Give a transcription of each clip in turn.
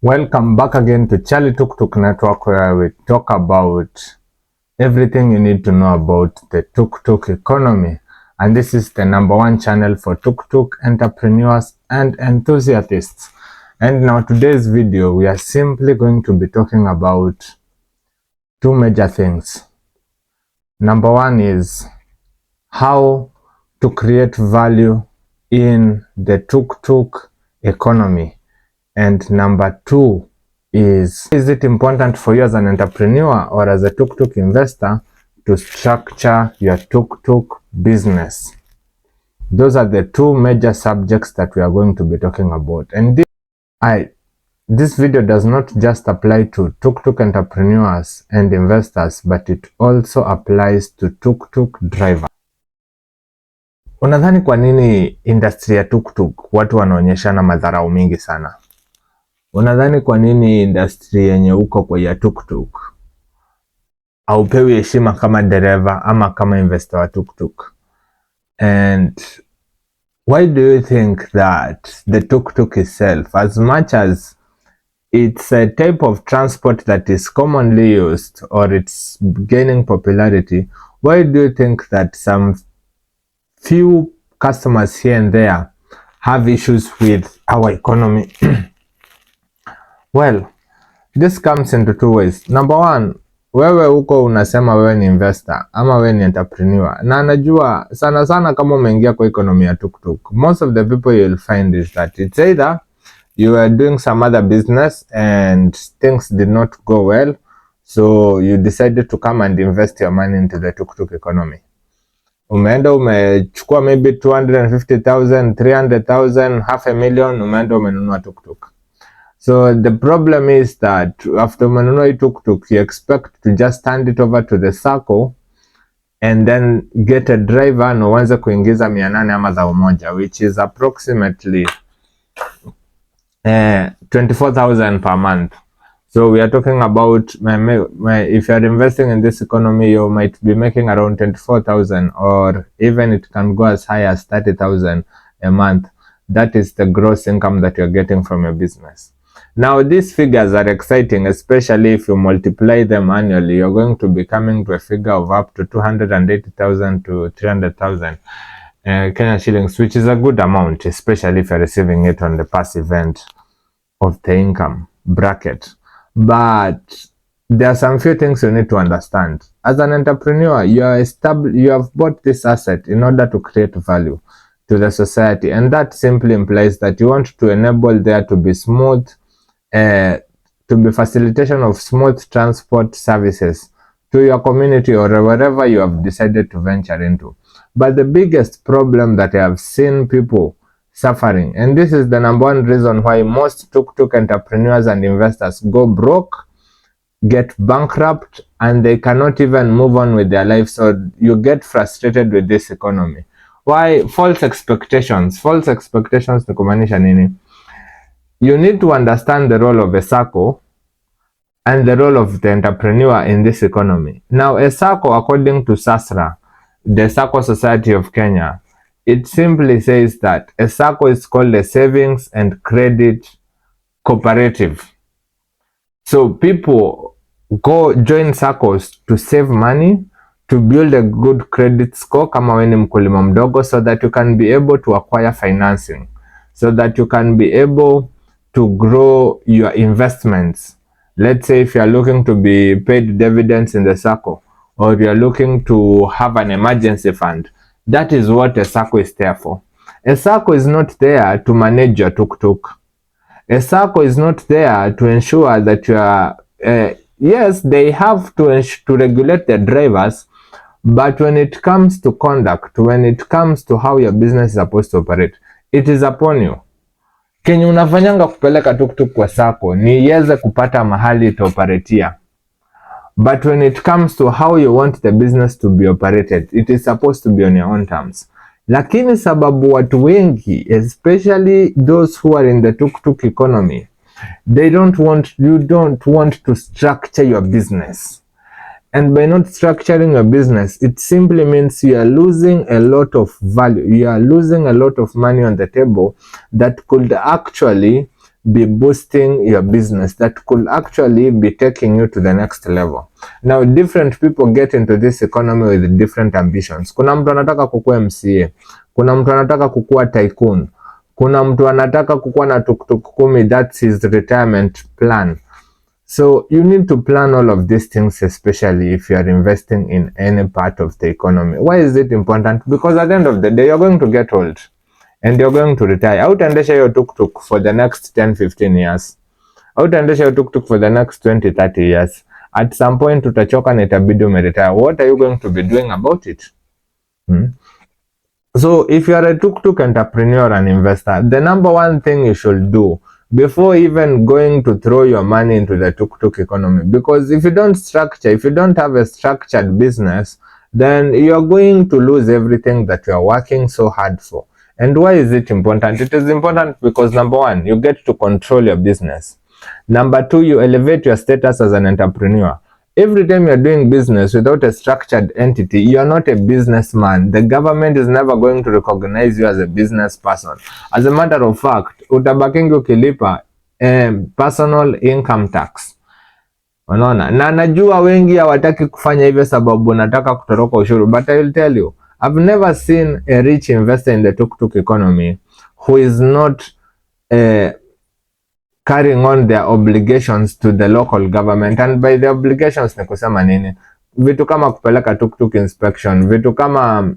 Welcome back again to Charlie Tuk Tuk Network, where we talk about everything you need to know about the Tuk Tuk economy. And this is the #1 channel for Tuk Tuk entrepreneurs and enthusiasts. And now today's video, we are simply going to be talking about two major things. #1 is how to create value in the Tuk Tuk economy. And #2 is it important for you as an entrepreneur or as a tuk-tuk investor to structure your tuk-tuk business? Those are the two major subjects that we are going to be talking about. And this video does not just apply to tuk-tuk entrepreneurs and investors, but it also applies to tuk-tuk drivers. Unadhani kwa nini industry ya tuk-tuk watu wanaonyeshana madharau mingi sana? Unadhani kwa nini industry yenye uko kwa ya tuk-tuk haupewi heshima kama dereva ama kama investor wa tuk-tuk? And why do you think that the tuk-tuk itself, as much as it's a type of transport that is commonly used or it's gaining popularity, why do you think that some few customers here and there have issues with our economy? Well, this comes into two ways. #1, wewe huko unasema wewe ni investor ama wewe ni entrepreneur, na najua sana sana kama umeingia kwa economy ya tuk-tuk, most of the people you'll find is that it's either you are doing some other business and things did not go well, so you decided to come and invest your money into the tuk-tuk economy. Umeenda umechukua maybe 250,000, 300,000, $500,000, umeenda umenunua tuk-tuk. So the problem is that after umenunua tuk-tuk, you expect to just hand it over to the sacco and then get a driver na uanze kuingiza 800 ama za umoja, which is approximately 24,000 per month. So we are talking about if you are investing in this economy, you might be making around 24,000, or even it can go as high as 30,000 a month. That is the gross income that you're getting from your business. Now, these figures are exciting, especially if you multiply them annually. You're going to be coming to a figure of up to 280,000 to 300,000 Kenya shillings, which is a good amount, especially if you're receiving it on the passive end of the income bracket. But there are some few things you need to understand. As an entrepreneur, you have bought this asset in order to create value to the society, and that simply implies that you want to enable there to be smooth to be facilitation of smooth transport services to your community or wherever you have decided to venture into. But the biggest problem that I have seen people suffering, and this is the #1 reason why most tuk-tuk entrepreneurs and investors go broke, get bankrupt, and they cannot even move on with their lives. So you get frustrated with this economy. Why? False expectations. False expectations ni kumaanisha nini? You need to understand the role of a sacco and the role of the entrepreneur in this economy. Now, a sacco, according to SASRA, the Sacco Society of Kenya, it simply says that a sacco is called a savings and credit cooperative. So people go join saccos to save money, to build a good credit score kama wewe ni mkulima mdogo, so that you can be able to acquire financing, so that you can be able to grow your investments. Let's say if you are looking to be paid dividends in the sacco, or you are looking to have an emergency fund, that is what a sacco is there for. A sacco is not there to manage your tuk-tuk. A sacco is not there to ensure that you are yes, they have to regulate the drivers, but when it comes to conduct, when it comes to how your business is supposed to operate, it is upon you. Kenye unafanyanga kupeleka tuk-tuk kwa sacco ni iweze kupata mahali itaoperatia. But when it comes to how you want the business to be operated, it is supposed to be on your own terms. Lakini sababu watu wengi, especially those who are in the tuk-tuk economy, you don't want to structure your business. And by not structuring your business, it simply means you are losing a lot of value. You are losing a lot of money on the table that could actually be boosting your business, that could actually be taking you to the next level. Now different people get into this economy with different ambitions. Kuna mtu anataka kukua MCA, kuna mtu anataka kukua tycoon, kuna mtu anataka kukua na tuktuk 10, that's his retirement plan. So you need to plan all of these things, especially if you are investing in any part of the economy. Why is it important? Because at the end of the day, you're going to get old and you're going to retire. Hautaendesha hiyo tuktuk for the next 10-15 years. Hautaendesha hiyo tuktuk for the next 20-30 years. At some point utachoka na itabidi umeretire. What are you going to be doing about it? So if you are a tuk-tuk entrepreneur and investor, the number one thing you should do before even going to throw your money into the tuk-tuk economy, because if you don't have a structured business, then you are going to lose everything that you are working so hard for. And why is it important? It is important because number one, you get to control your business. Number two, you elevate your status as an entrepreneur. Every time you're doing business without a structured entity, you're not a businessman. The government is never going to recognize you as a business person. As a matter of fact, utabakingi ukilipa personal income tax. Unaona? Na najua wengi hawataki kufanya hivyo sababu nataka kutoroka ushuru, but I will tell you, I've never seen a rich investor in the tuk-tuk economy who is not carrying on their obligations to the local government. And by the obligations ni kusema nini? Vitu kama kupeleka tuk-tuk inspection, vitu kama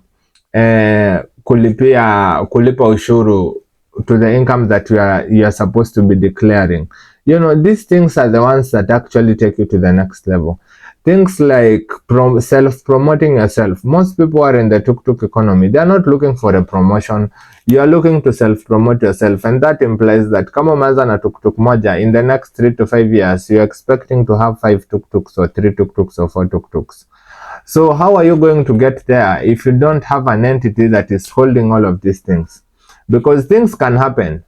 kulipa ushuru to the income that you are supposed to be declaring. You know, these things are the ones that actually take you to the next level. Things like self-promoting yourself. Most people are in the tuk-tuk economy. They are not looking for a promotion. You are looking to self-promote yourself, and that implies that kama umeanza na tuk-tuk moja, in the next 3 to 5 years, you are expecting to have 5 tuk-tuks or 3 tuk-tuks or 4 tuk-tuks. So how are you going to get there if you don't have an entity that is holding all of these things? Because things can happen.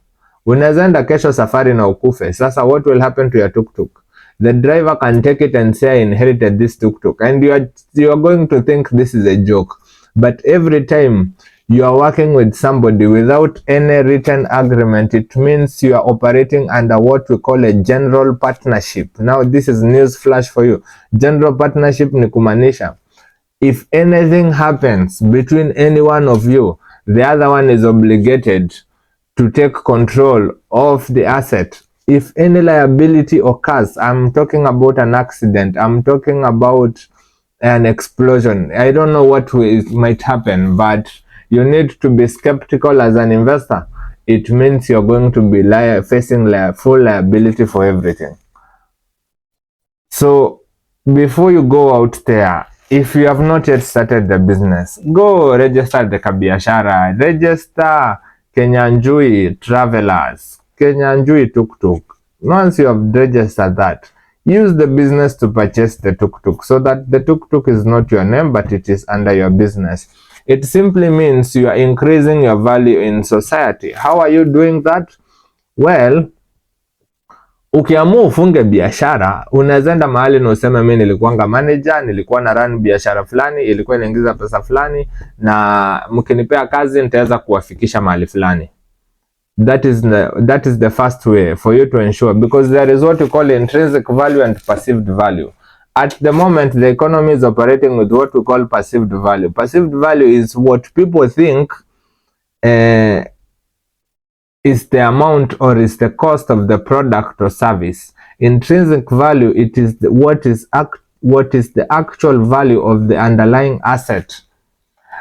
Unaweza enda kesho safari na ukufe. Sasa what will happen to your tuk-tuk? The driver can take it and say, I inherited this tuk-tuk, and you are going to think this is a joke. But every time you are working with somebody without any written agreement, it means you are operating under what we call a general partnership. Now this is news flash for you. General partnership ni kumaanisha, if anything happens between any one of you, the other one is obligated to take control of the asset. If any liability occurs, I'm talking about an accident, I'm talking about an explosion, I don't know what might happen, but you need to be skeptical as an investor. It means you're going to be facing full liability for everything. So before you go out there, if you have not yet started the business, go register the kabiashara, register Kenyanjui Travelers, Kenyanjui Tuktuk. Once you have registered that, use the business to purchase the tuk-tuk, so that the tuk-tuk is not your name but it is under your business. It simply means you are increasing your value in society. How are you doing that? Well, ukiamua ufunge biashara, unaweza enda mahali na useme mimi nilikuwanga manager, nilikuwa na run biashara fulani, ilikuwa inaingiza pesa fulani, na mkinipea kazi nitaweza kuwafikisha mahali fulani. That is the first way for you to ensure, because there is what we call intrinsic value and perceived value. At the moment, the economy is operating with what we call perceived value. Perceived value is what people think is the amount or is the cost of the product or service. Intrinsic value, it is what is the actual value of the underlying asset.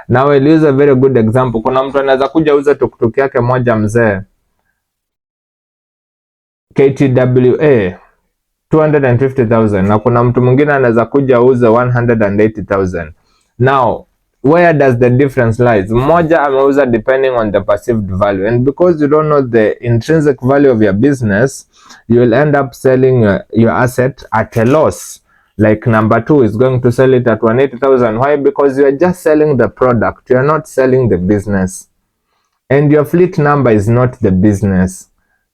Now I'll use a very good example. Kuna mtu anaweza kuja uza tuktuk yake moja mzee KTWA 250,000, na kuna mtu mwingine anaweza kuja uza 180,000. Now where does the difference lies? Mmoja ameuza depending on the perceived value, and because you don't know the intrinsic value of your business, you will end up selling your asset at a loss. Like number two is going to sell it at 180,000. Why? Because you are just selling the product, you are not selling the business, and your fleet number is not the business.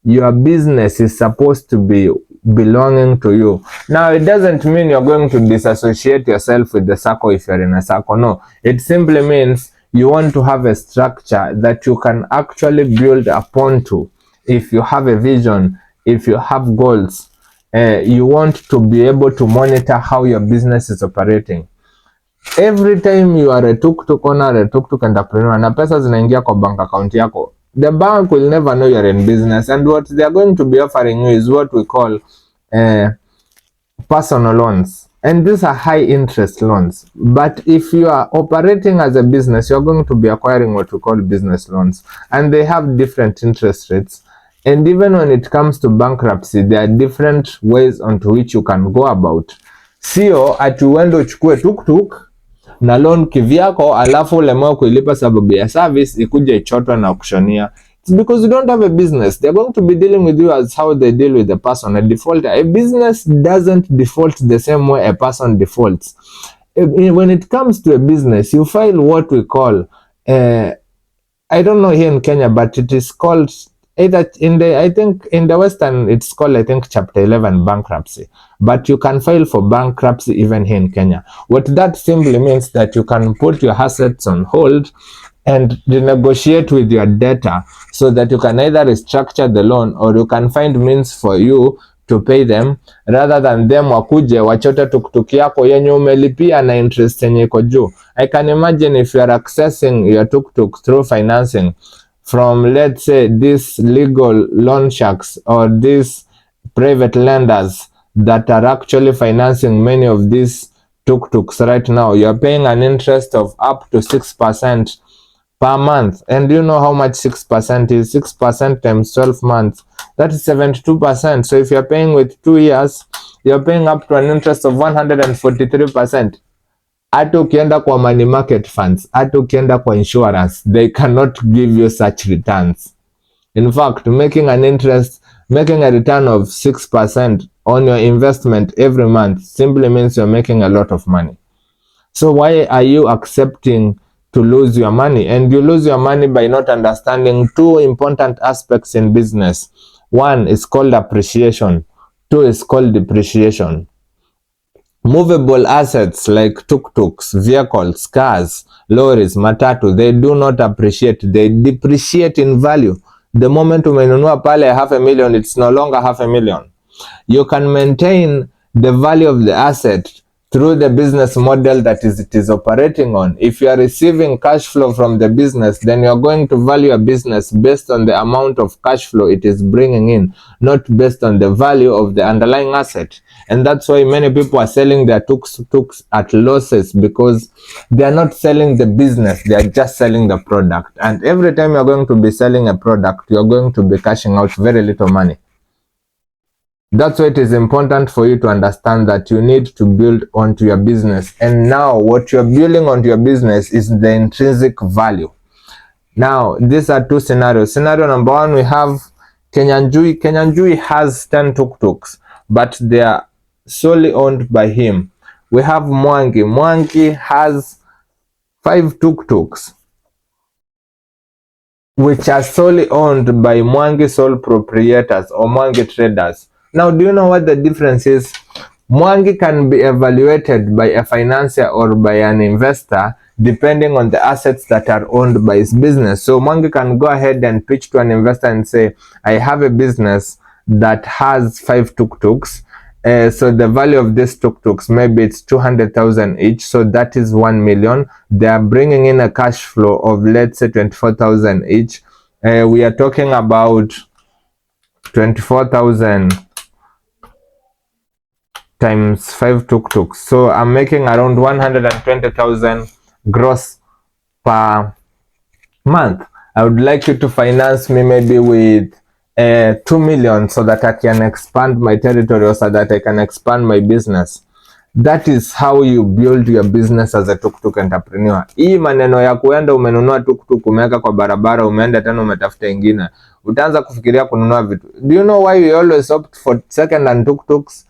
Your business is supposed to be belonging to you. Now it doesn't mean you're going to disassociate yourself with the circle if you're in a circle. No, it simply means you want to have a structure that you can actually build upon to. If you have a vision if you have goals, you want to be able to monitor how your business is operating. Every time you are a tuk-tuk owner, a tuk-tuk entrepreneur, na pesa zinaingia kwa bank account yako, the bank will never know you're in business, and what they are going to be offering you is what we call personal loans, and these are high interest loans. But if you are operating as a business, you're going to be acquiring what we call business loans, and they have different interest rates. And even when it comes to bankruptcy, there are different ways onto which you can go about. Sio ati uende uchukue tuktuk na loan kivyako alafu ulemewa kuilipa sababu ya service ikuja ichotwa na kushania. It's because you don't have a business. They're going to be dealing with you as how they deal with the person. A defaulter. A business doesn't default the same way a person defaults. When it comes to a business, you file what we call, I don't know here in Kenya, but it is called either in the, I think in the Western, it's called, I think, Chapter 11 bankruptcy. But you can file for bankruptcy even here in Kenya. What that simply means that you can put your assets on hold and renegotiate with your debtor so that you can either restructure the loan or you can find means for you to pay them rather than them wakuje wachote tuktuk yako yenye umelipia na interest yenye iko juu. I can imagine if you are accessing your tuktuk through financing from, let's say, these legal loan sharks or these private lenders that are actually financing many of these tuktuks right now, you're paying an interest of up to 6% per month. And do you know how much 6% is? 6% times 12 months, that is 72%. So if you're paying with 2 years, you're paying up to an interest of 143%. Hata ukienda kwa money market funds, hata ukienda kwa insurance, they cannot give you such returns. In fact, making a return of 6% on your investment every month simply means you're making a lot of money. So why are you accepting to lose your money? And you lose your money by not understanding two important aspects in business. One is called appreciation. Two is called depreciation. Movable assets like tuk-tuks, vehicles, cars, lorries, matatu, they do not appreciate. They depreciate in value. The moment umenunua pale $500,000, it's no longer $500,000. You can maintain the value of the asset through the business model that it is operating on. If you are receiving cash flow from the business, then you're going to value a business based on the amount of cash flow it is bringing in, not based on the value of the underlying asset. And that's why many people are selling their tuks at losses, because they are not selling the business, they are just selling the product. And every time you're going to be selling a product, you're going to be cashing out very little money. That's why it is important for you to understand that you need to build onto your business. And now what you're building onto your business is the intrinsic value. Now, these are two scenarios. Scenario number one, we have Kenyanjui. Kenyanjui has 10 tuk-tuks, but they are solely owned by him. We have Mwangi. Mwangi has 5 tuk-tuks, which are solely owned by Mwangi sole proprietors or Mwangi traders. Now, do you know what the difference is? Mwangi can be evaluated by a financier or by an investor depending on the assets that are owned by his business. So Mwangi can go ahead and pitch to an investor and say, I have a business that has 5 tuk-tuks. So the value of these tuk-tuks, maybe it's 200,000 each. So that is 1 million. They are bringing in a cash flow of, let's say, 24,000 each. We are talking about 24,000 times 5 tuk-tuks. So I'm making around 120,000 gross per month. I would like you to finance me maybe with 2 million so that I can expand my territory or so that I can expand my business. That is how you build your business as a tuk-tuk entrepreneur. Hii maneno ya kuenda umenunua tuk-tuk umeweka kwa barabara umeenda tena umetafuta ingine, utaanza kufikiria kununua vitu. Do you know why we always opt for second hand tuk-tuks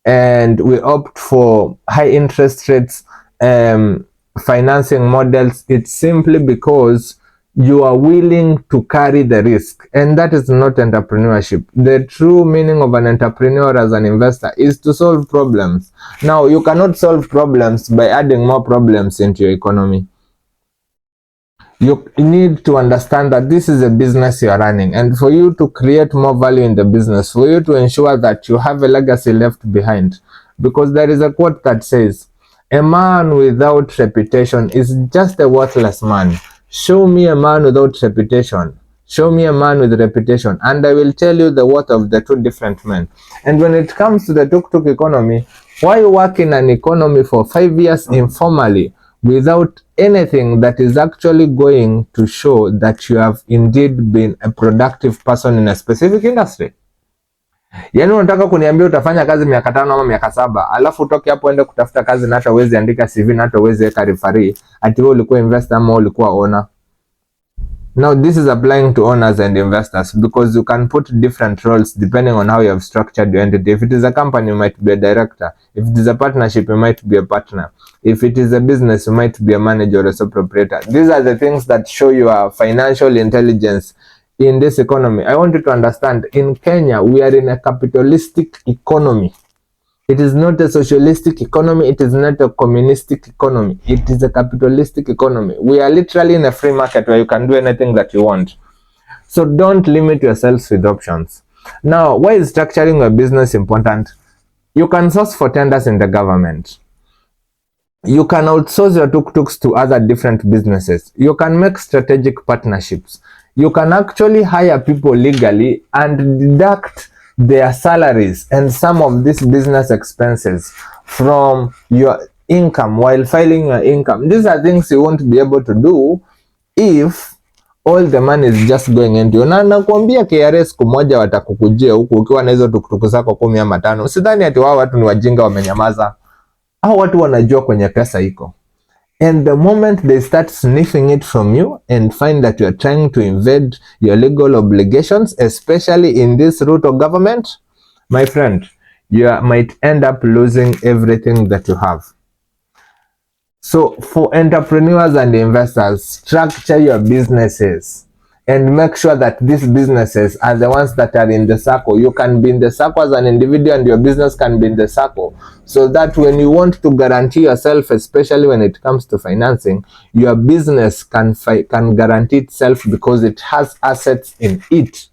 and we opt for high interest rates financing models? It's simply because you are willing to carry the risk, and that is not entrepreneurship. The true meaning of an entrepreneur as an investor is to solve problems. Now, you cannot solve problems by adding more problems into your economy. You need to understand that this is a business you are running, and for you to create more value in the business, for you to ensure that you have a legacy left behind, because there is a quote that says, a man without reputation is just a worthless man. Show me a man without reputation, show me a man with reputation, and I will tell you the worth of the two different men. And when it comes to the tuk-tuk economy, why work in an economy for 5 years informally without anything that is actually going to show that you have indeed been a productive person in a specific industry? Yaani unataka kuniambia utafanya kazi miaka 5 ama miaka 7, alafu utoke hapo ende kutafuta kazi na hata uwezi andika CV na hata uwezi weka referee, ati wewe ulikuwa investor ama ulikuwa owner? Now this is applying to owners and investors, because you can put different roles depending on how you have structured your entity. If it is a company, you might be a director. If it is a partnership, you might be a partner. If it is a business, you might be a manager or a sole proprietor. These are the things that show your financial intelligence in this economy. I want you to understand, in Kenya, we are in a capitalistic economy. It is not a socialistic economy. It is not a communistic economy. It is a capitalistic economy. We are literally in a free market where you can do anything that you want. So don't limit yourselves with options. Now, why is structuring a business important? You can source for tenders in the government. You can outsource your tuk-tuks to other different businesses. You can make strategic partnerships. You can actually hire people legally and deduct their salaries and some of these business expenses from your income while filing your income. These are things you won't be able to do if all the money is just going into you. Na nakwambia KRA siku moja watakukujia huku ukiwa na hizo tukutuku zako 10 ama 5. Usidhani ati wao watu ni wajinga wamenyamaza. Hao watu wanajua kwenye pesa iko. And the moment they start sniffing it from you and find that you are trying to invade your legal obligations, especially in this route of government, my friend, you might end up losing everything that you have. So for entrepreneurs and investors, structure your businesses and make sure that these businesses are the ones that are in the circle. You can be in the circle as an individual and your business can be in the circle, so that when you want to guarantee yourself, especially when it comes to financing, your business can guarantee itself because it has assets in it.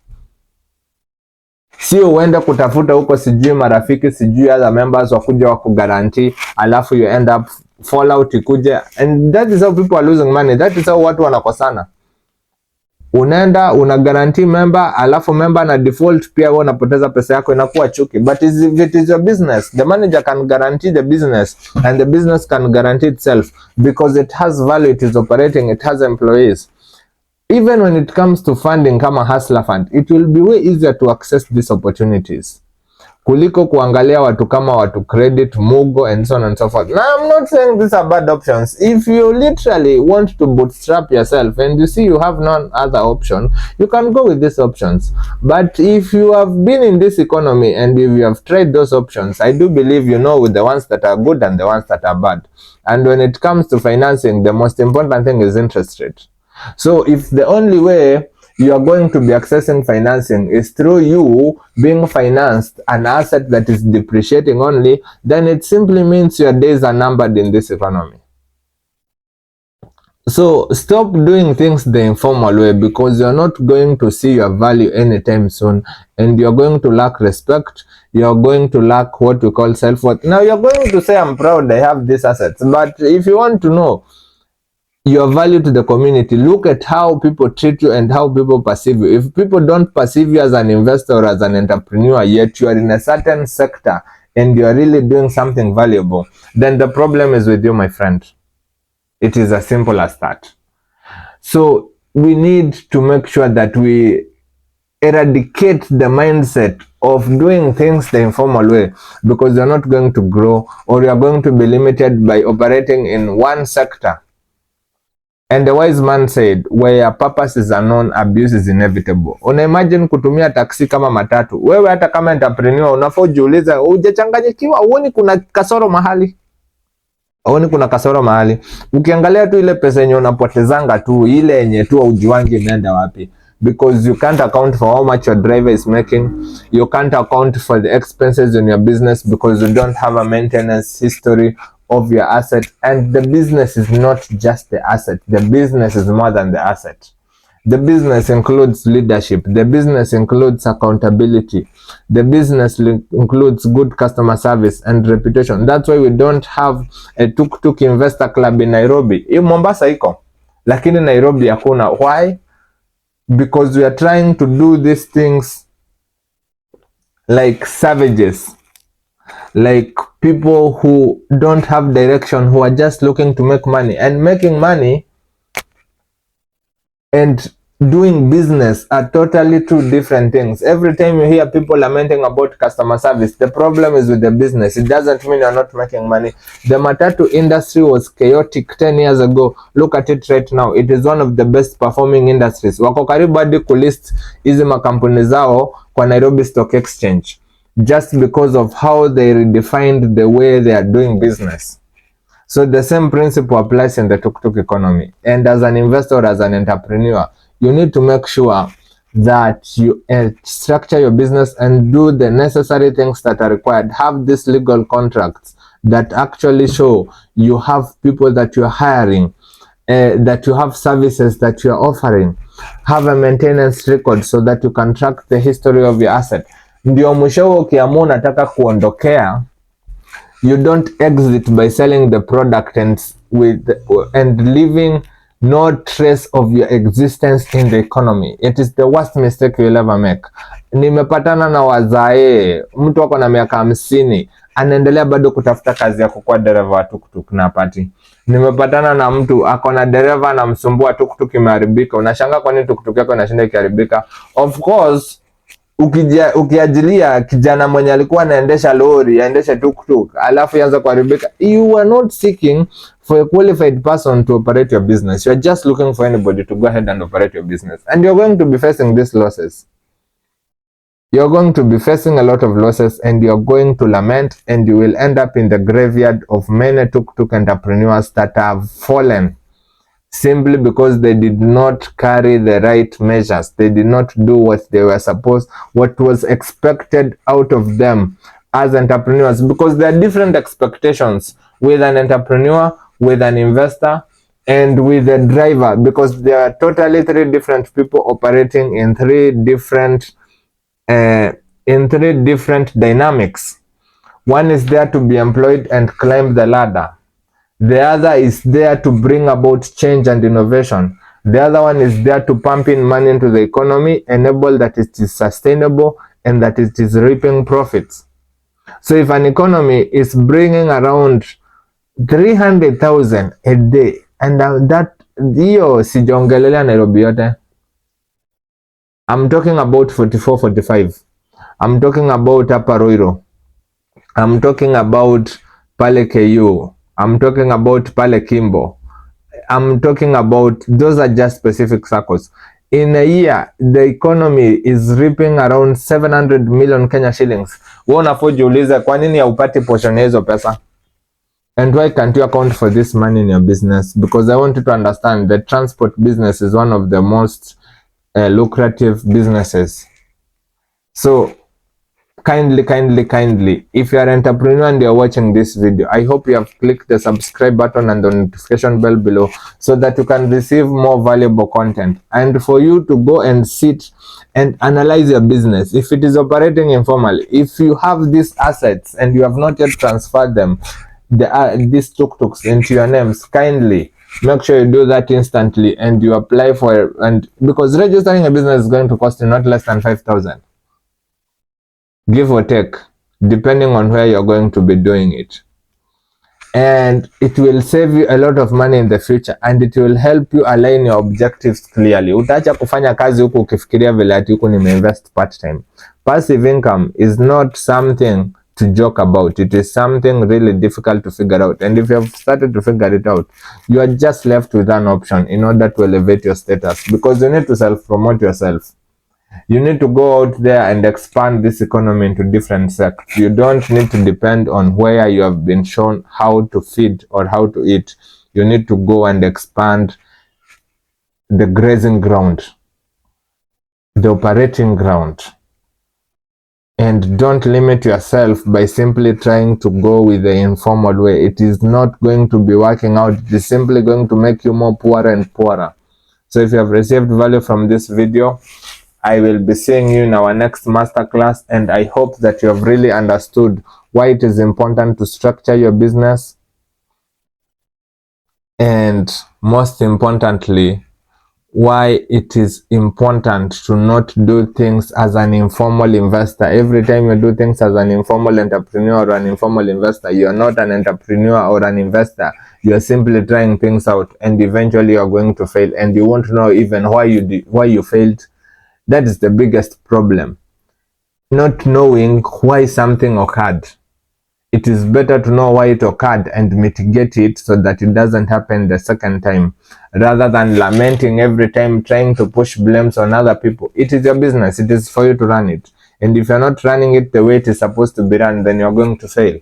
Sio uende kutafuta huko sijui marafiki sijui other members wakuja wa kugarantii, alafu you end up fallout ikuje, and that is how people are losing money. That is how watu wanakosana. Unaenda una guarantee member, alafu member na default, pia wewe unapoteza pesa yako, inakuwa chuki. But if it is your business, the manager can guarantee the business and the business can guarantee itself because it has value, it is operating, it has employees. Even when it comes to funding kama hustler fund, it will be way easier to access these opportunities kuliko kuangalia watu kama watu credit, Mugo and so on and so forth. Now I'm not saying these are bad options. If you literally want to bootstrap yourself and you see you have no other option, you can go with these options. But if you have been in this economy and if you have tried those options, I do believe you know with the ones that are good and the ones that are bad. And when it comes to financing, the most important thing is interest rate. So if the only way you are going to be accessing financing is through you being financed an asset that is depreciating only, then it simply means your days are numbered in this economy. So stop doing things the informal way, because you're not going to see your value anytime soon, and you're going to lack respect. You're going to lack what we call self-worth. Now you're going to say, I'm proud I have these assets, but if you want to know your value to the community, look at how people treat you and how people perceive you. If people don't perceive you as an investor or as an entrepreneur, yet you are in a certain sector and you are really doing something valuable, then the problem is with you, my friend. It is as simple as that. So we need to make sure that we eradicate the mindset of doing things the informal way, because you're not going to grow, or you're going to be limited by operating in one sector. And the wise man said, where purpose is unknown, abuse is inevitable. Una imagine kutumia taksi kama matatu. Wewe hata kama entrepreneur unafaa ujiulize, hujachanganyikiwa? Uone kuna kasoro mahali? Uone kuna kasoro mahali? Ukiangalia tu ile pesa yenye unapotezanga tu, ile yenye tu ujiwangi imeenda wapi? Because you can't account for how much your driver is making. You can't account for the expenses in your business because you don't have a maintenance history of your asset, and the business is not just the asset. The business is more than the asset. The business includes leadership. The business includes accountability. The business includes good customer service and reputation. That's why we don't have a Tuk Tuk investor club in Nairobi. In Mombasa iko, lakini Nairobi hakuna. Why? Because we are trying to do these things like savages, like people who don't have direction, who are just looking to make money. And making money and doing business are totally two different things. Every time you hear people lamenting about customer service, the problem is with the business. It doesn't mean you're not making money. The matatu industry was chaotic 10 years ago. Look at it right now. It is one of the best performing industries. Wako karibu hadi kulist hizi makampuni zao kwa Nairobi Stock Exchange, just because of how they redefined the way they are doing business. So the same principle applies in the tuk-tuk economy. And as an investor or as an entrepreneur, you need to make sure that you structure your business and do the necessary things that are required. Have these legal contracts that actually show you have people that you're hiring, that you have services that you're offering. Have a maintenance record so that you can track the history of your asset. Ndio mwisho ukiamua unataka kuondokea, you don't exit by selling the product and leaving no trace of your existence in the economy. It is the worst mistake you'll ever make. Nimepatana na wazae, mtu wako na miaka 50 anaendelea bado kutafuta kazi ya kukuwa dereva wa tuktuk na pati. Nimepatana na mtu akona dereva na msumbua, tuktuk imeharibika. Unashangaa kwa nini tuktuk yako inashinda ikiharibika? Of course, ukiajilia kijana mwenye alikuwa anaendesha lori aendeshe tuktuk alafu yanza kuharibika, you are not seeking for a qualified person to operate your business. You are just looking for anybody to go ahead and operate your business, and you're going to be facing these losses. You're going to be facing a lot of losses, and you're going to lament, and you will end up in the graveyard of many tuk-tuk entrepreneurs that have fallen simply because they did not carry the right measures. They did not do what they were supposed, what was expected out of them as entrepreneurs, because there are different expectations with an entrepreneur, with an investor, and with a driver, because there are totally three different people operating in three different dynamics. One is there to be employed and climb the ladder. The other is there to bring about change and innovation. The other one is there to pump in money into the economy, enable that it is sustainable and that it is reaping profits. So if an economy is bringing around 300,000 a day, and that hiyo sijaongelelea Nairobi yote, I'm talking about 44, 45. I'm talking about Upper Ruiru. I'm talking about pale KU. I'm talking about pale Kimbo. I'm talking about, those are just specific circles. In a year, the economy is reaping around 700 million Kenya shillings. Wewe unapojiuliza kwa nini haupati portion hizo pesa? And why can't you account for this money in your business? Because I want you to understand that transport business is one of the most lucrative businesses. So kindly, if you are an entrepreneur and you are watching this video, I hope you have clicked the subscribe button and the notification bell below so that you can receive more valuable content, and for you to go and sit and analyze your business. If it is operating informally, if you have these assets and you have not yet transferred them, these tuk-tuks into your names, kindly make sure you do that instantly and you apply for it. And because registering a business is going to cost you not less than 5,000, give or take, depending on where you're going to be doing it. And it will save you a lot of money in the future, and it will help you align your objectives clearly. Utaacha kufanya kazi huku ukifikiria vile ati huku nimeinvest part time. Passive income is not something to joke about. It is something really difficult to figure out. And if you have started to figure it out, you are just left with an option in order to elevate your status, because you need to self-promote yourself. You need to go out there and expand this economy into different sectors. You don't need to depend on where you have been shown how to feed or how to eat. You need to go and expand the grazing ground, the operating ground. And don't limit yourself by simply trying to go with the informal way. It is not going to be working out. It is simply going to make you more poorer and poorer. So if you have received value from this video, I will be seeing you in our next masterclass, and I hope that you have really understood why it is important to structure your business, and most importantly, why it is important to not do things as an informal investor. Every time you do things as an informal entrepreneur or an informal investor, you are not an entrepreneur or an investor. You are simply trying things out, and eventually you are going to fail, and you won't know even why you failed. That is the biggest problem. Not knowing why something occurred. It is better to know why it occurred and mitigate it so that it doesn't happen the second time, rather than lamenting every time, trying to push blames on other people. It is your business. It is for you to run it. And if you're not running it the way it is supposed to be run, then you're going to fail.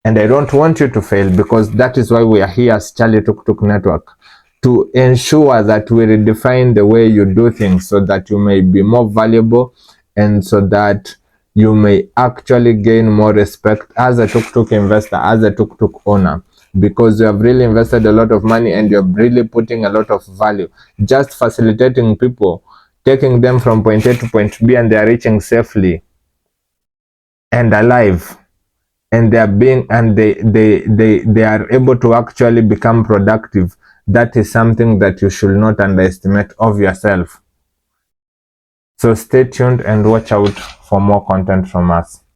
And I don't want you to fail, because that is why we are here as Charlie Tuk Tuk Network, to ensure that we redefine the way you do things so that you may be more valuable, and so that you may actually gain more respect as a tuk-tuk investor, as a tuk-tuk owner, because you have really invested a lot of money and you're really putting a lot of value. Just facilitating people, taking them from point A to point B, and they are reaching safely and alive, and they are being, and they are able to actually become productive. That is something that you should not underestimate of yourself. So stay tuned and watch out for more content from us.